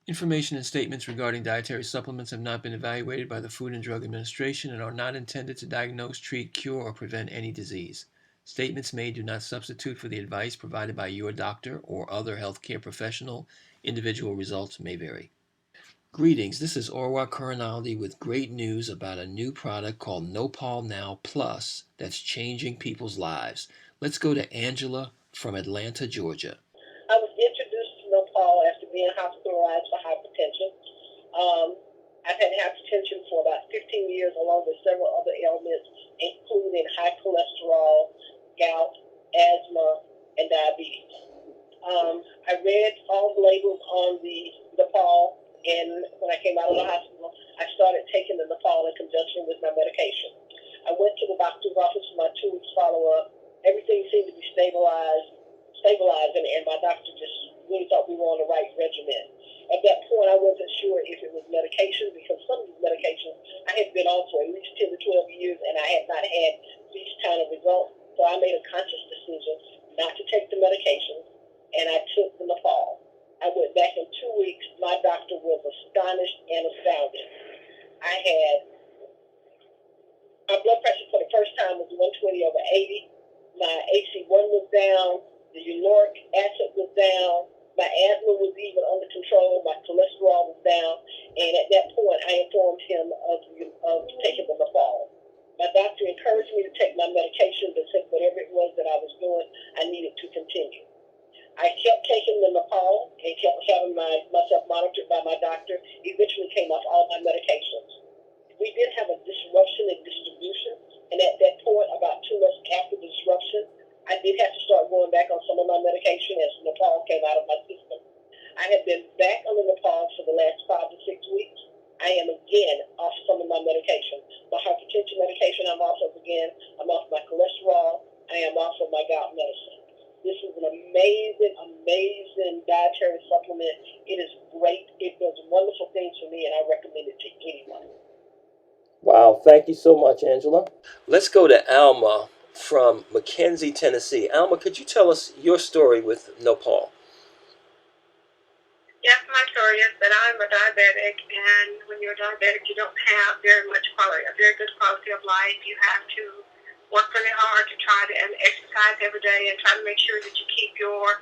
Information and statements regarding dietary supplements have not been evaluated by the Food and Drug Administration and are not intended to diagnose, treat, cure, or prevent any disease. Statements made do not substitute for the advice provided by your doctor or other healthcare professional. Individual results may vary. Greetings, this is Orwa Currinaldi with great news about a new product called Nopal Now Plus that's changing people's lives. Let's go to Angela from Atlanta, Georgia. I was introduced to Nopal after being hospitalized for hypertension. I've had hypertension for about 15 years, along with several other ailments, including high cholesterol, gout, asthma, and diabetes. I read all the labels on the Nopal, and when I came out of the hospital, I started taking the Nopal in conjunction with my medication. I went to the doctor's office for my 2 weeks follow-up. Everything seemed to be stabilizing, and my doctor just really thought we were on the right regimen. At that point, I wasn't sure if it was medication, because some of these medications I had been on for at least 10 to 12 years, and I had not had these kind of results. So I made a conscious decision not to take the medication, and I took the Nopal. I went back in 2 weeks. My doctor was astonished and astounded. I had my blood pressure for the first time was 120/80. My AC1 was down. The uric acid was down. My asthma was even under control. My cholesterol was down. And at that point, I informed him of taking the Nopal. My doctor encouraged me to take my medication, but said whatever it was that I was doing, I needed to continue. I kept taking the Nopal and kept having myself monitored by my doctor. Eventually came off all my medications. We did have a disruption in distribution, and at that point, about 2 months after the disruption, I did have to start going back on some of my medication as Nopal came out of my system. I have been back on the Nopal for the last 5 to 6 weeks. I am again off some of my medication. My hypertension medication I'm off of again. I'm off my cholesterol. I am off of my gout medicine. This is an amazing dietary supplement. It is great. It does wonderful things for me, and I recommend it to anyone. Wow, thank you so much, Angela. Let's go to Alma from McKenzie, Tennessee. Alma, could you tell us your story with Nopal? Yes, my story is that I'm a diabetic, and when you're diabetic, you don't have very good quality of life. You have to work really hard to try to and exercise every day and try to make sure that you keep your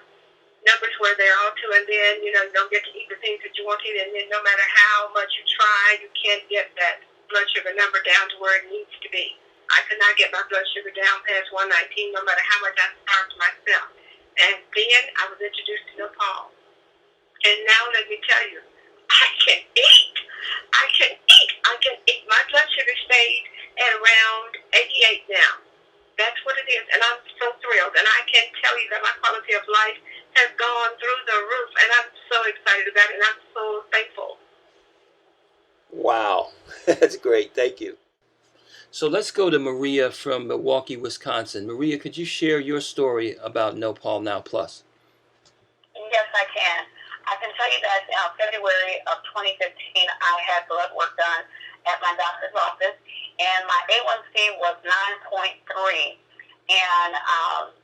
numbers where they ought to, and then, you don't get to eat the things that you want to eat, and then no matter how much you try, you can't get that blood sugar number down to where it needs to be. I could not get my blood sugar down past 119, no matter how much I starved myself. And then I was introduced to Nopal. And now let me tell you, I can eat. My blood sugar stayed at around 88 now. That's what it is. And I'm so thrilled. And I can tell you that my quality of life has gone through the roof. And I'm so excited about it. And I'm so thankful. Wow, that's great. Thank you. So let's go to Maria from Milwaukee, Wisconsin. Maria, could you share your story about Nopal Now Plus? Yes, I can. I can tell you that in February of 2015, I had blood work done at my doctor's office, and my A1C was 9.3. And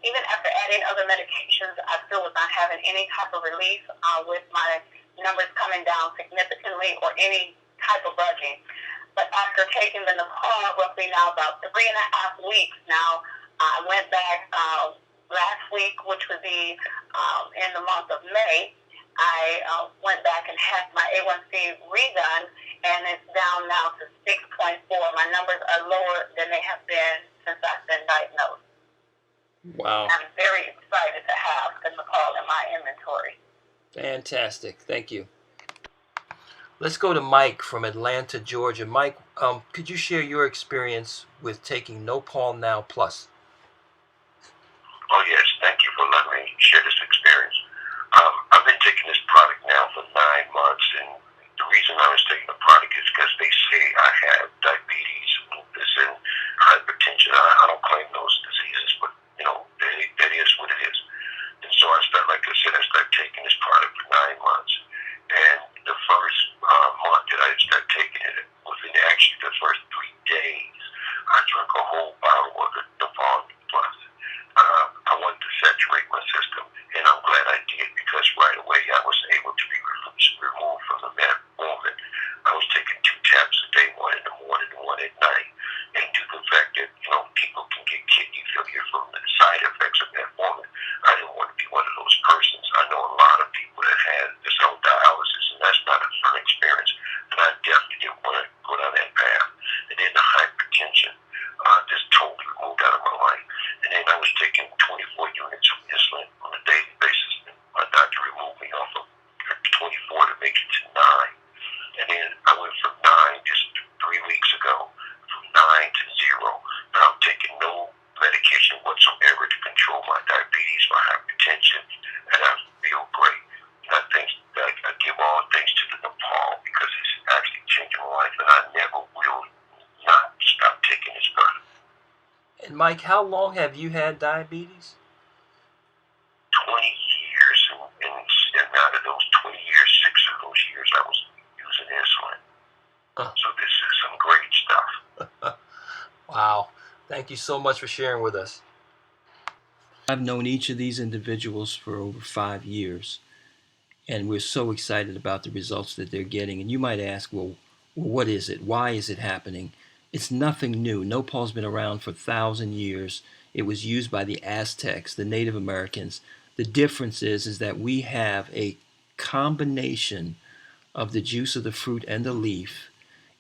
even after adding other medications, I still was not having any type of relief with my numbers coming down significantly or any type of budging. But after taking the Nopal, roughly now about 3.5 weeks now, I went back last week, which would be in the month of May. I went back and had my A1C redone, and it's down now to 6.4. My numbers are lower than they have been since I've been diagnosed. Wow. I'm very excited to have the Nopal in my inventory. Fantastic. Thank you. Let's go to Mike from Atlanta, Georgia. Mike, could you share your experience with taking Nopal Now Plus? Oh, yes. Thank you for letting me share this experience. I've been taking this product now for 9 months, and the reason I was taking the product is because they say I have diabetes, lupus, and hypertension. I don't claim those diseases, but, that is what it is. And so like I said, I started taking this product for 9 months. And the first month that I started taking it, within actually the first 3 days, I drank a whole bottle of the Nopal Plus. I went Mike, how long have you had diabetes? 20 years, and out of those 20 years, 6 of those years I was using insulin. So this is some great stuff. Wow. Thank you so much for sharing with us. I've known each of these individuals for over 5 years, and we're so excited about the results that they're getting. And you might ask, well, what is it? Why is it happening? It's nothing new. Nopal's been around for 1,000 years. It was used by the Aztecs, the Native Americans. The difference is that we have a combination of the juice of the fruit and the leaf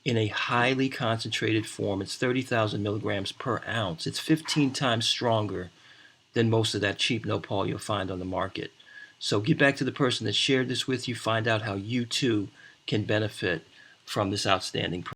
in a highly concentrated form. It's 30,000 milligrams per ounce. It's 15 times stronger than most of that cheap Nopal you'll find on the market. So get back to the person that shared this with you. Find out how you too can benefit from this outstanding product.